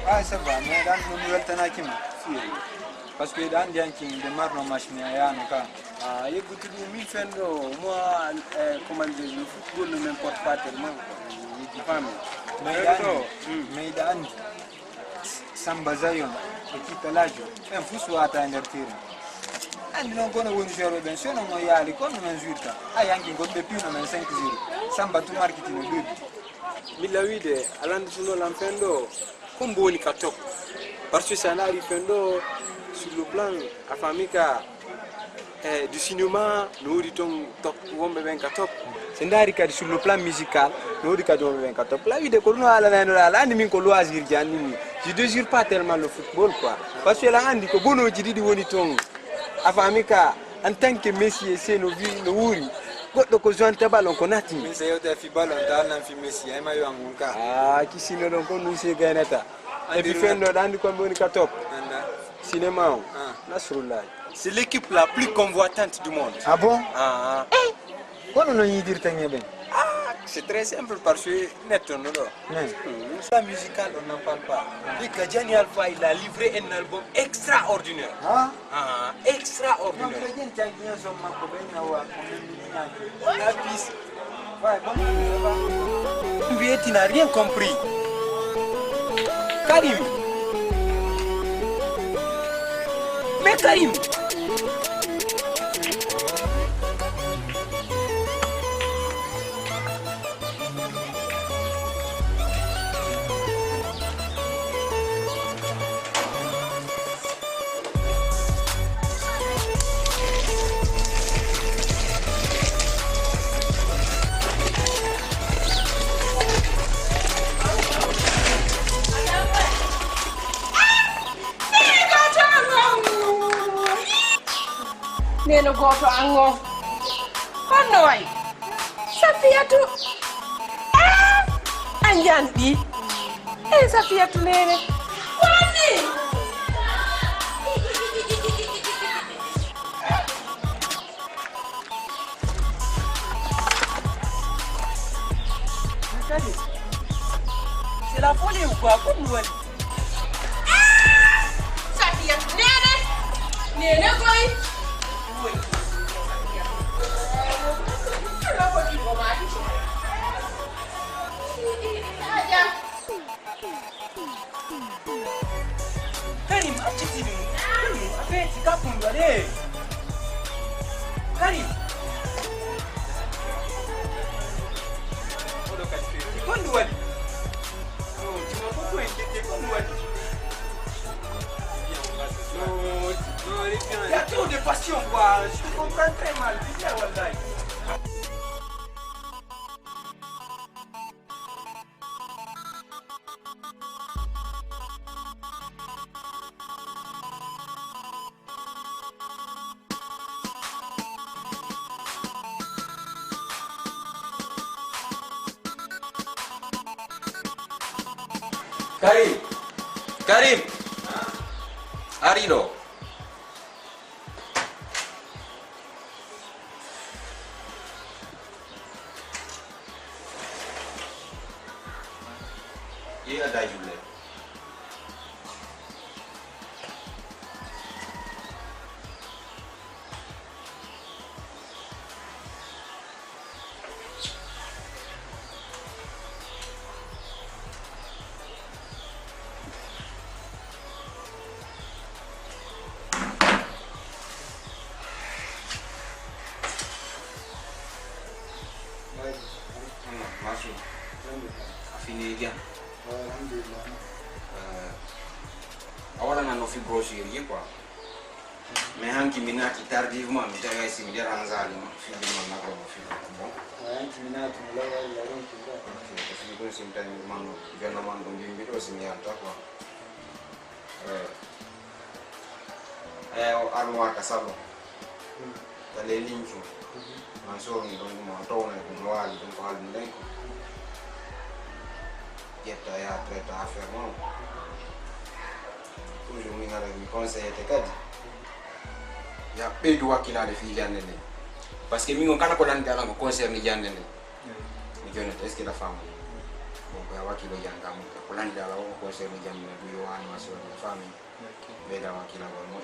Ah, ça va, mais dans le nouvel Tanakima. Parce que dans les qui démarrent nos machines, il y a un cas. Ah, écoutez, moi, comment dire, le football ne m'importe pas tellement. Mais dans Sambazayon, équipe Lajo, un fou soit à invertir. And non kono woni joro ben sono mo yali kono men jurta ay anki godbe pino men 5-0 samba tu marketing no dubi mila wide alande suno lampendo komboni katop parce que ça n'arrive fendo sur le plan afamika du cinéma no riton top wombe ben katop c'est ndari kadi sur le plan musical no ri kadi wombe ben katop la wide ko no ala nano ala andi min ko loisir janni je désire pas tellement le football quoi parce que la andi ko bono jididi woni ton afamika en tant que Messi c'est no vi no wuri goddo ko jonta ballon ko nati min se yote fi ballon ta nan fi Messi ay mayo angunka kisino don ko nu se gaynata et puis fendo dandi ko boni ka top cinéma nasrullah c'est l'équipe la plus convoitante du monde. Ah bon? Kono no yidirta ngebe c'est très simple parce que net non la musicale on n'en parle pas. Et Kajani Alpha il a livré un album extraordinaire. Extraordinaire. Tu n'as rien compris. Karim. Mais Karim. Neno goto ango honno way Safiyatu anjandi Safiyatu nene wani c'est la folie ou quoi comme nous Safiyatu nene koy Karim, achitini. Afeti kapundwa le. Karim. Odo kati. Kondwa li. No, tu m'as beaucoup inquiété kondwa li. Il y a trop de passion quoi. Je te comprends très mal. Viens wallahi. Karim. Arido. Iya dah juga. Masuk. Fini dia. Alhamdulillah. Awalnya nano fi brochure ye quoi. Mais hanki minati tardivement mi taga isi mi dera anzali ma fi di man nakro fi bon. Hanki minati la ronki da. Fi ko sim tan man jona man do ngimbi do sim yanta quoi. Armoire kasalo. Dale linchu. Man so ni do mo to na ko wali do ko halin denko. Yetta ya traita affaire non. Toujours mi ngala mi conseiller te kadi. Ya bedu wakila de fi jande ne. Parce que mi ngon kana ko dan dala ko concert ni jande ne. Mi jone est-ce que la femme. Bon ya wakilo jangam kulani dala ko sero jamina du yo an maso de fami beda wakila ko mo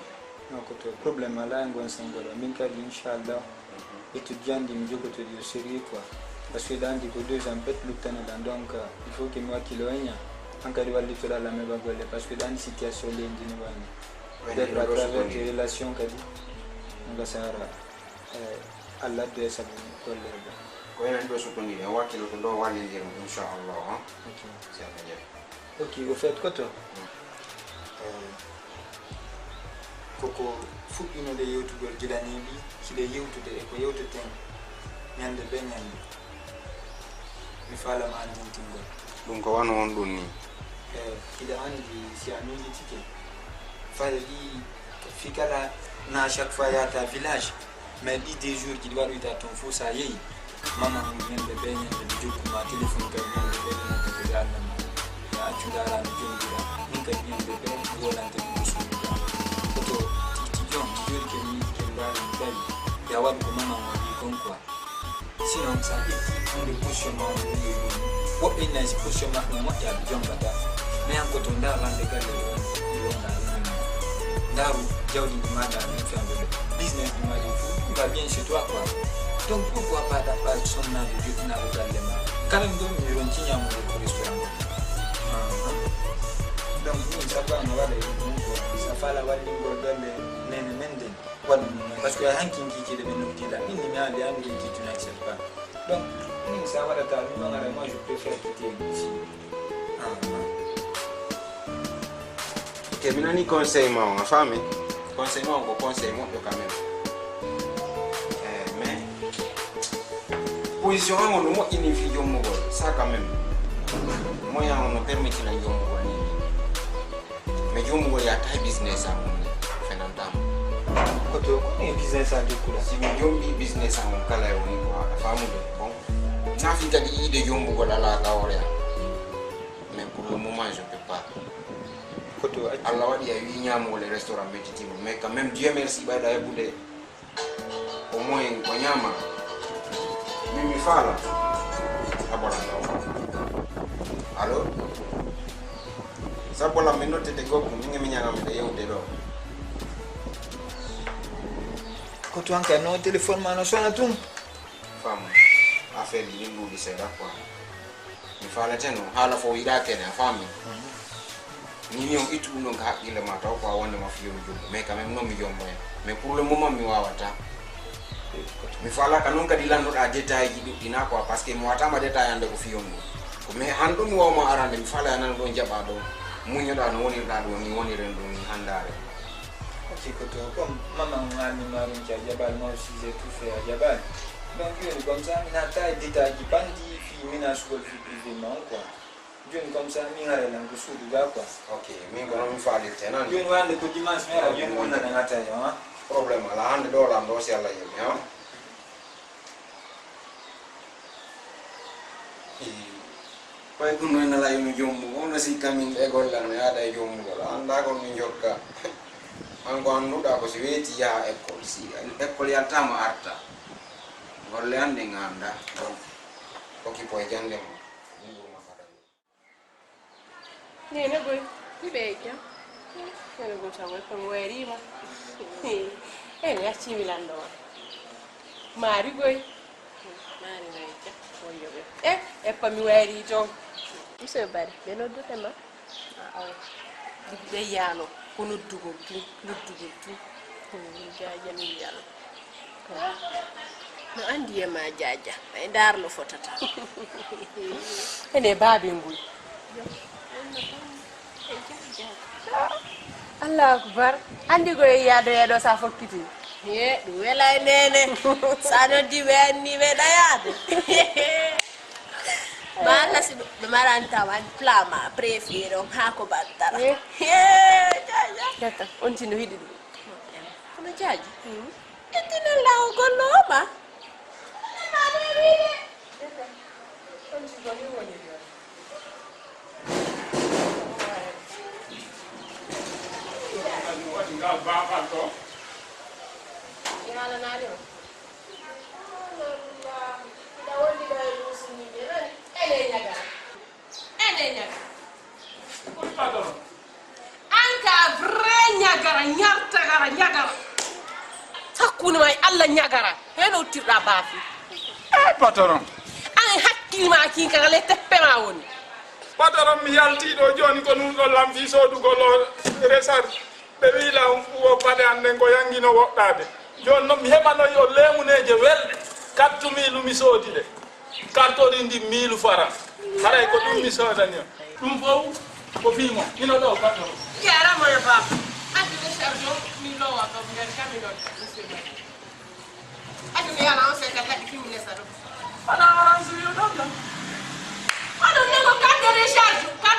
no ko to problem ala ngon sangolo min ka inshallah étudiant di mjogo to di sérieux quoi parce que dans di ko 2 ans peut lutana dan donc il faut que moi kilo enya ankadi walli to la me bagole parce que dans situation le ndini wani peut-être à travers des relations kadi ngasara Allah de sabu tolle ko enen do sukoni ne wakilo to do wali ndir inshallah ha okay c'est bien okay au fait quoi to koko fuɗɗino de yewtugol giɗaniɓi hiɗe yewtude e ko yewteten ñande be ñande mi falama andintingol ɗum ko wano on ɗum ni hiɗa andi si a militike fayda ɗi fi kala na chaque fois yata village mais ɗi des jours jiɗi waɗoyta toon fof sa yeehi mama ñande be ñande ɓe jokkuma téléphone kadi ñande ɓe ɗenata kadi annama ya accudarano jonɗira min kadi ñande ɓe wolante ɗum suuɗa koto titijon joni ke mi ke mbawi tawi ya waɗi ko mama o wi kon quoi sinon sa ƴetti hunde position ma on wi woɓɓe nayi si position maɓɓe moƴƴaɓe jombata mais an koto darlande galle ɗiwonda daru jawdi ndi maɗa min famde ɗo business ɗi maɗi fo va bien chez toi quoi donc pourquoi pas ɗaɓɓa sonnaɓe jottinaɓe galle ma quand même ɗo mi ronci ñamude ko restaurant donc min sabano waɗa e ɗum ko sa fala wallingol galle nene men den waɗu ɗum par ce que hankin kikiɗe ɓe noktiɗa inni mi andi andi ki tu n'acceptes pas donc min sa waɗata ɗum ɗon ara moi je préfère quitter ici ke minani conseil ma on fami conseil ma ko conseil mo quand même mais position on mo ini fi jommo gol ça quand même moyen on permettre la jommo gol ni mais jommo gol ya tay business am fenantam koto ko ni business a dekula si mi jombi business am kala e woni ko famu de bon na fi tadi ide jommo gol ala lawre mais pour le moment je peux pas koto Allah wadi ay wi ñamo le restaurant metiti mais quand même Dieu merci bayda hebude au moins ko ñama mimi fala abola allo sabola me note de goku mi ngi ñanga mi de yewde do koto anka no téléphone ma no sona tum fam affaire yi ngi c'est là quoi mi fala teno hala fo ida kene fami ni ñom itu no ga hakkile ma taw ko wonde ma fiyo jom mais quand même non mi jombo mais pour le moment mi wawata mi fala ka non kadi lando da détail ji dina quoi parce que mi wata ma détail ande ko fiyo ko mais an do mi wawma arande mi fala nan do jaba do muñoda no woni da do ni woni ren do ni handare ok koto comme maman ngani marum ci jabal mo si j'ai tout fait à jabal donc comme ça mi na tay détail ji bandi fi mina sugol fi privément quoi joni comme ça mi ngare nan ko suudu ga quoi ok mi ko non mi faali tenan joni wande ko dimanche mera joni wonna na ngata yo ha problème ala hande do la do si Allah yemi ha pay ko non la yumi jommu on si kamin e golla no yaada e jommu gola anda ko mi jokka an ko anduda ko si weti ya école si école ya tama arta golle ande nganda donc oki poy jande mo Nene boy, mi becchia. Nene boy, ciao, è come arriva. Ne acci Milano. Mari boy. Mari becchia. Voglio vedere. E poi mi vuoi John. Mi sei bene, me lo do te ma. Di beyano, con uddugo tu, tu. Jaja mi yalo. No andi e ma jaja, e darlo fotata. Ene babi ngul. Allah akbar andi ko yaado sa fokkiti ɗum welay nene sa noddi ɓe anni ɓe ɗayade ma Allah si ɓe marantawan plama préféré on haako battara jata on tino hiɗi ɗum kono jaaji ƴettinen lawo golloma nyaga anka vrai nyagara nyagara takuni may alla nyagara heno tirda bafi patron an hakkilma ki ka le teppe ma woni patron mi yalti do joni ko nun do lamfi sodu ko lo resar be wila wo pade ande ko yangino woddade jon no mi hebano yo lemuneje welde 4000 mi sodi de karto di 1000 francs haray ko dum mi sodani dum fo ko fimo ino do patron yara mo ba andi de serjo mi lo wa ko ngar kamino andi mi yana on se ka kadi kimi nesa do ana orange yo do ano ne ko carte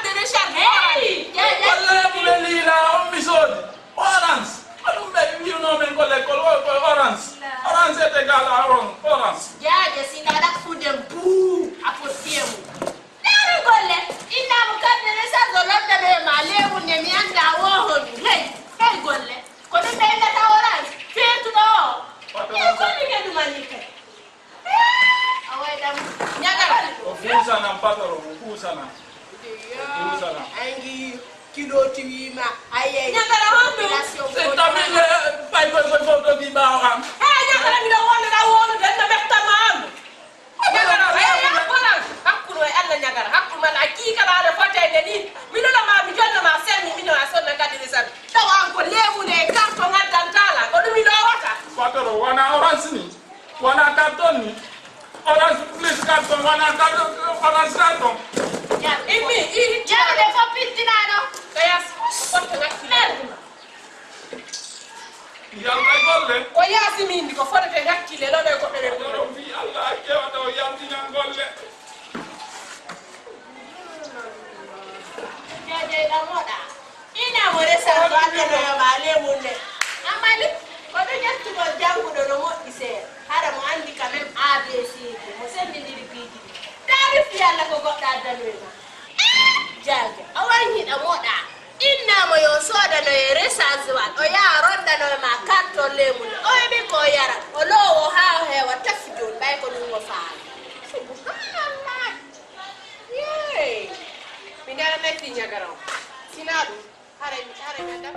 de recharge hey wala mo le lila on mi sodi orange anu be mi no men ko le ko orange est égal à orange jaje sinada fudem bu apotiemu nare golle inna mo carte de recharge lolde be malewu ne mi anda wo honi hey golle ko de be la orange fetu do ko ni ke du manike awai dam nyagara kusana patoro kusana angi kilo tiwima aye nyagara hondo c'est tamile pay ko foto di baam nyagara mi do wona den na metta maam nyagara wona hakkuno e alla nyagara hakku man akika la da fata de ni mi do la ma mi jonna ma sen mi no ason na kadi resan tawa ko lewu ne karto ngadantala ko dum mi do wata patoro wana orange ni wana carton ni orange plus carton wana carton orange carton ya imi ya de fa pitinano kayas foto ngakile ya golle ko yasi min ko foto te ngakile lo be ko be patoro fi Allah ke wado yamti ngolle jaje la moda ina mo resa do ate no yo male munde amali ko do nyattu do jangu do no mo ise hara mo andi quand même ABC mo sendi ndiri piji tarif yalla ko godda dalwena jaje awani da moda inna mo yo soda no resa zwal o ya ronda no ma karto lemun o be ko yara o lowo ha he wa tafjul bay ko dum wo faal subhanallah yey minara metti nyagaraw sinadu hare me dam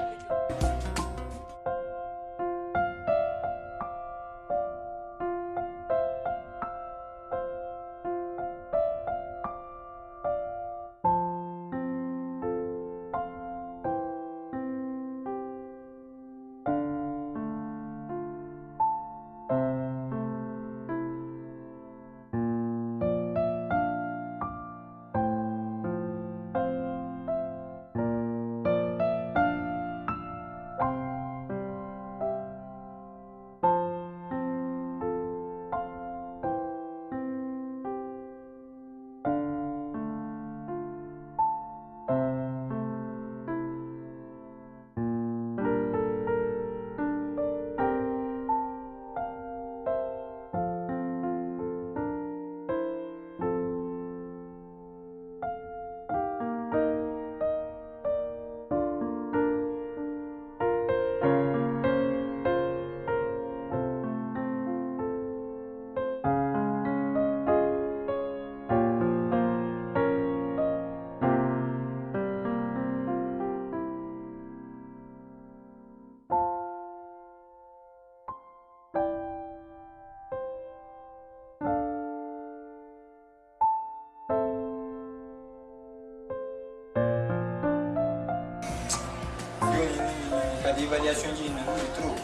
L'évaluation du nombre de trop.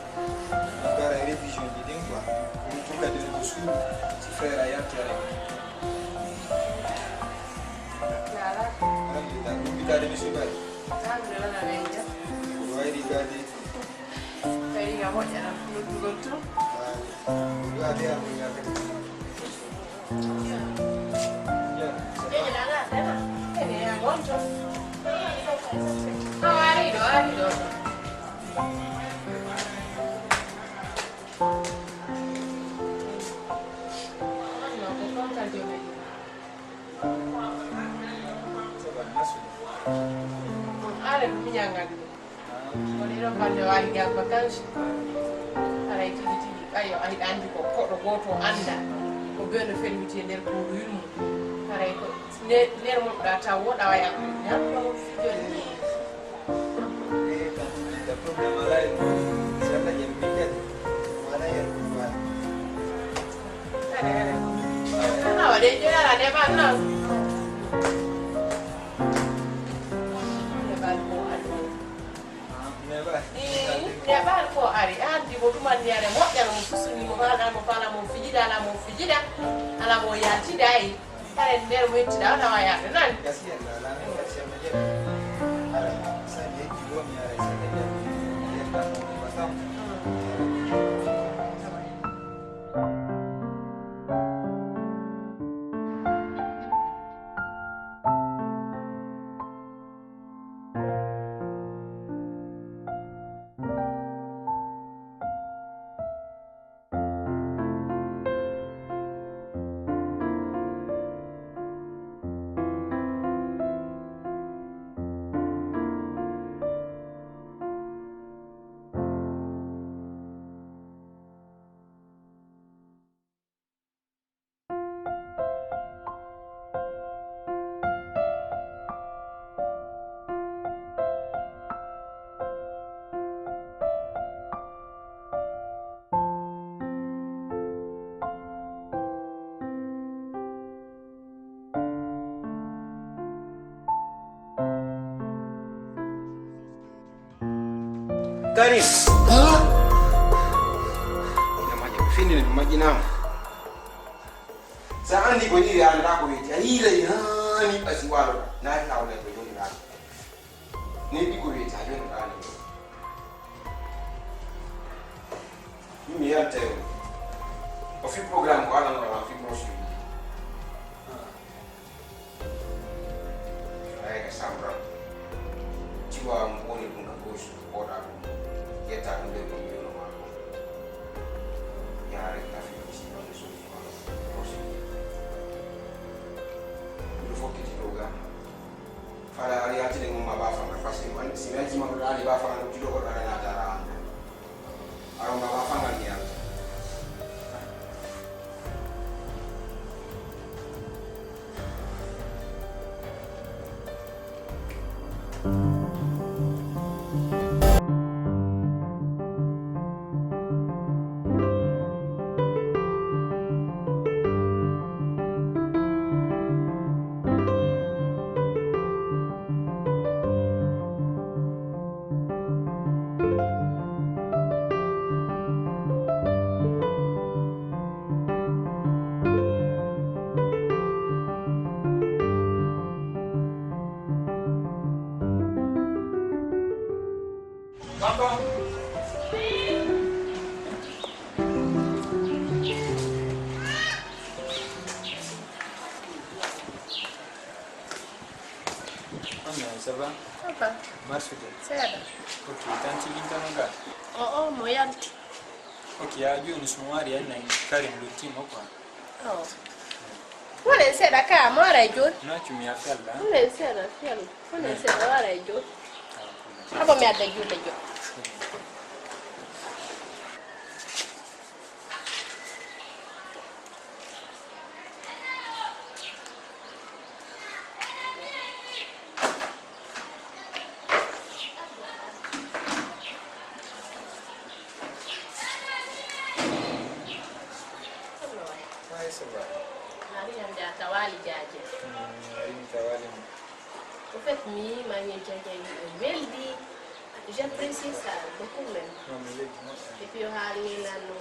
Encore la révision du dingue quoi. Pour tout cas de dessous, c'est frère Ayat qui a réglé. L'hôpital de M. Baye. Vous voyez regarder. Regardez à vous Quando hai da vacanze, hai ti aio ai andi ko goto anda ko beno felmiti nder ko yulmu Kare ko ner mo data woda waya ya ko joni The problem lain siapa yang bikin mana yang buat na wade jora la deba na deba ko ari andi bo duma niare mo jara mo fusuni mo fala mo fijida ala mo yati dai kare ner mo tida na waya nan kasihan lah kasihan aja ada saya juga nyari saya dia kan pasang Karim. Namanya Vini ni majina. Saan di boni dia anda ko weti. Ile ni asiwalo. Na ta wala ko joni na. Ni bi ko weti ajo na ni. Mimi ya teo. Ofi program ko ala na fi brochure. Ai ka sambra. Jiwa mboni bunga gosu ora. Kita akan beri nama yang ada tapi mesti ada solusi proses. Dulu fokus di program. Pada hari hati dengan mama bapak pasti mana si nanti mahu ada bapak yang tidak orang ada acara. Orang bapak nggak niat. Ça va? Ça va. Marche bien. Seda. Ok, tanti linta nanga. Oh, moyanti. Ok, ajo ni sumari yana Karim lutimo kwa. Oh. Wale seda ka mara jo. Na chumia fella. Wale seda fiel. Wale seda wala jo. Hapo me ada jo jo. Tawali jaje. Ini tawali. Au fait, mi magnétique weldi. J'apprécie ça beaucoup même. Et puis on a mis la nom,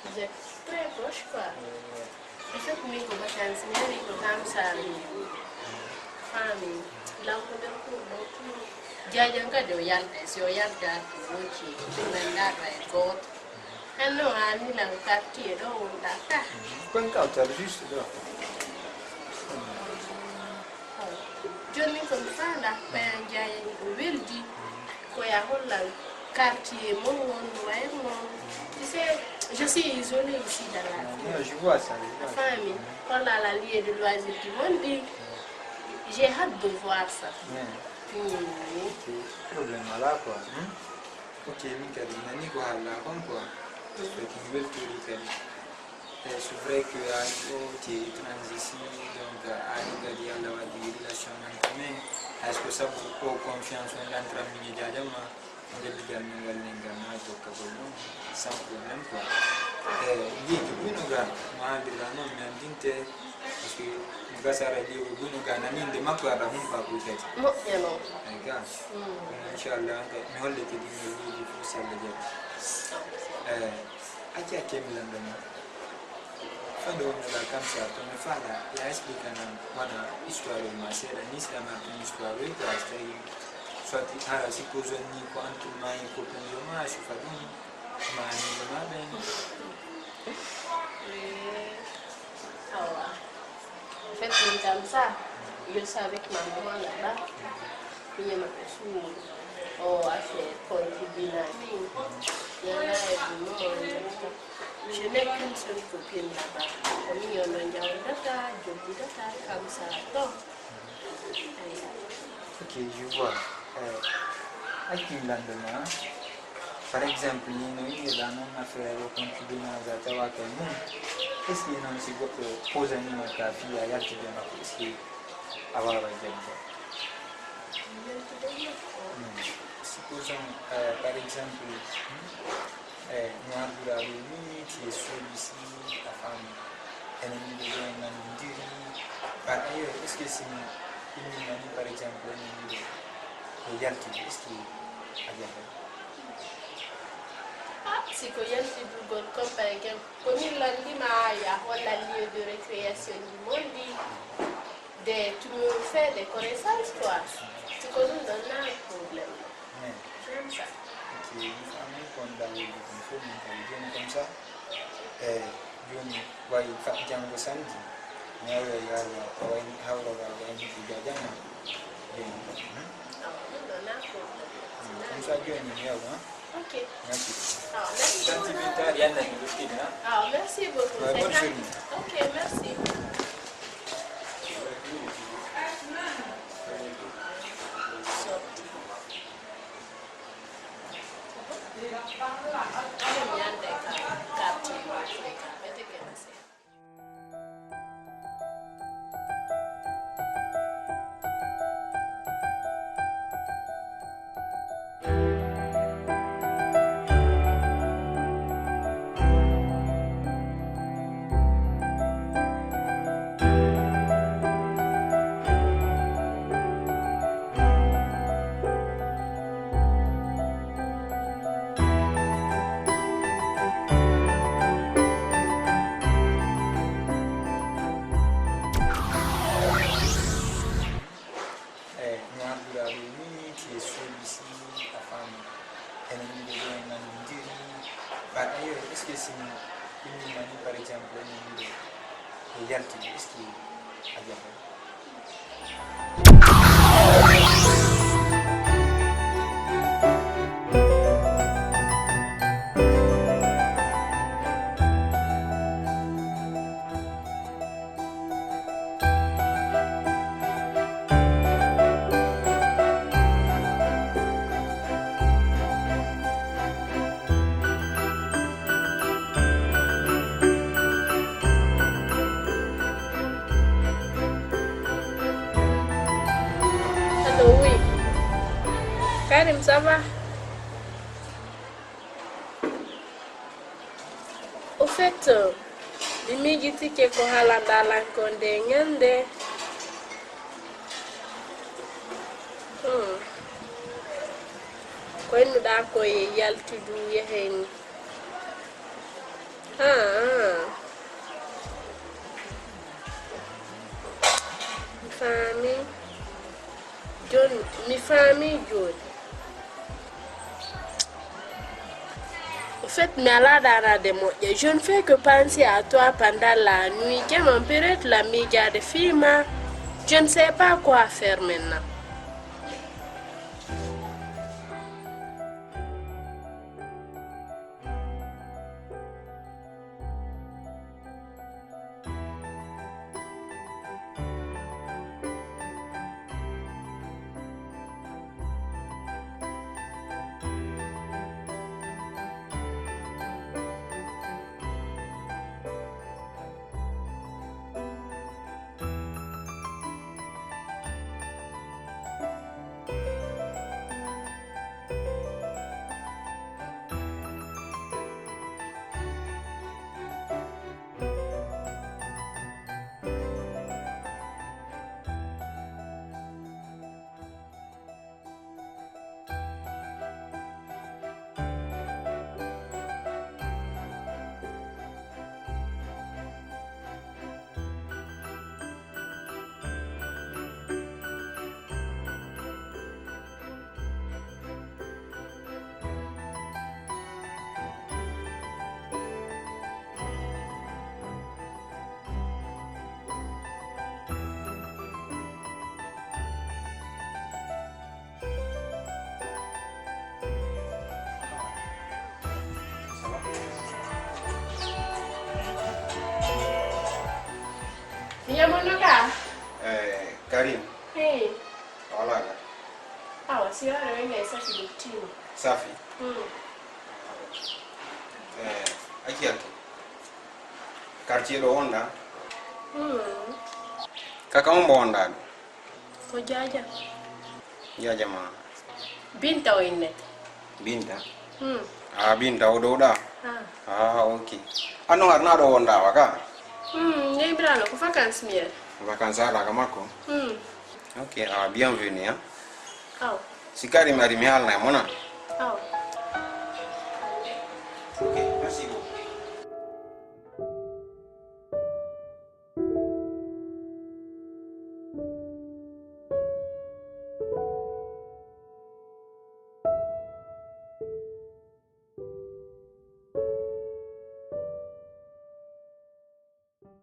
vous êtes très proche quoi. Et fait, mi ko vacances, mi ko comme ça, famille. Là on peut beaucoup. Jaje ngado yalta, si o yalta wochi, tunanda by God. Hello, ani lang quartier do undaka. Quando cauta juste là. Johnny comme ça la peine jaye weldi ko ya holla quartier mon ouais mon. Tu sais, je suis isolée ici dans la ville. Je vois ça. La famille, on a la lieu de loisirs du monde. J'ai hâte de voir ça. Ok, problème là quoi. Ok, Mika, nani quoi là quoi. Perché in bel turito. c'est vrai que tu es transition, donc à regarder à la relation humaine, est-ce que ça vous confiance en l'entraînement d'Adama, de l'également l'engagement au Cameroun, sans problème quoi. Dit que vous nous gars, moi de la non mais d'inte, parce que nous gars ça radio vous nous gars n'ani de ma quoi à vous pas peut-être. Mo ya no. Les gars, Inch'Allah, mais on l'était dit mais il faut ça le dire. Acha Kemlandama. Quando una canzone come falla la esplicano una storia ma se la nisla ma una storia questa è fatti ara si cosa ni quanto mai coprendo ma si fa ma ni ma bene Awa. En fait, c'est comme ça. Je savais que ma maman là-bas, il y a ma personne. Oh, a fait contribuer à vie. Il y en a évidemment. Je n'ai qu'une seule copine là-bas. Comme il y en a un data, je data, comme ça. Donc, ok je vois à Kemlandama par exemple nous il a non affaire au contribuer à Zatawa Kemu est-ce qu'il non si vous posez une café à yaki de ma est-ce que avoir exemple supposons par exemple nous avons la réunie qui est celui-ci la femme elle est de un diri par ailleurs est-ce que c'est une manie par exemple une yaki est-ce qu'il a bien si que yel si du gon comme par exemple, comme il l'a dit, il y a un lieu de récréation du monde, tu me fais des connaissances quoi. C'est que nous donnons un problème. J'aime ça. Ok, une famille qu'on a eu des infos, comme ça. Joni, why Django Sandy? Now we are how we need to get down. Nous donnons un problème. Comme ça, Joni, hein? Ok. Merci. Merci beaucoup. Merci beaucoup. Bonne journée. Ok, merci. Par ailleurs, est-ce que c'est une manie par exemple une yalti est-ce qu'il a bien Oui. Karim, ça va? Au fait, l'imigiti ke ko halanda lankonde ngende. Ko inu da ko yaltudu yehen. Famille. John, mi famille John. En fait, je ne fais que penser à toi pendant la nuit. Quelle on peut être la méga de film. Je ne sais pas quoi faire maintenant. Chino. Safi. Aki quartier do Honda. Kaka ombo Honda. Ko jaja. Jaja ma. Binta o innet. Binta. Binta ododa. Okay. Ano harna do Honda waka? Ngai brano ko vacances mier. Vacances ala kamako. Okay, bienvenue. Au. Sikari mari mihal na mona. Au.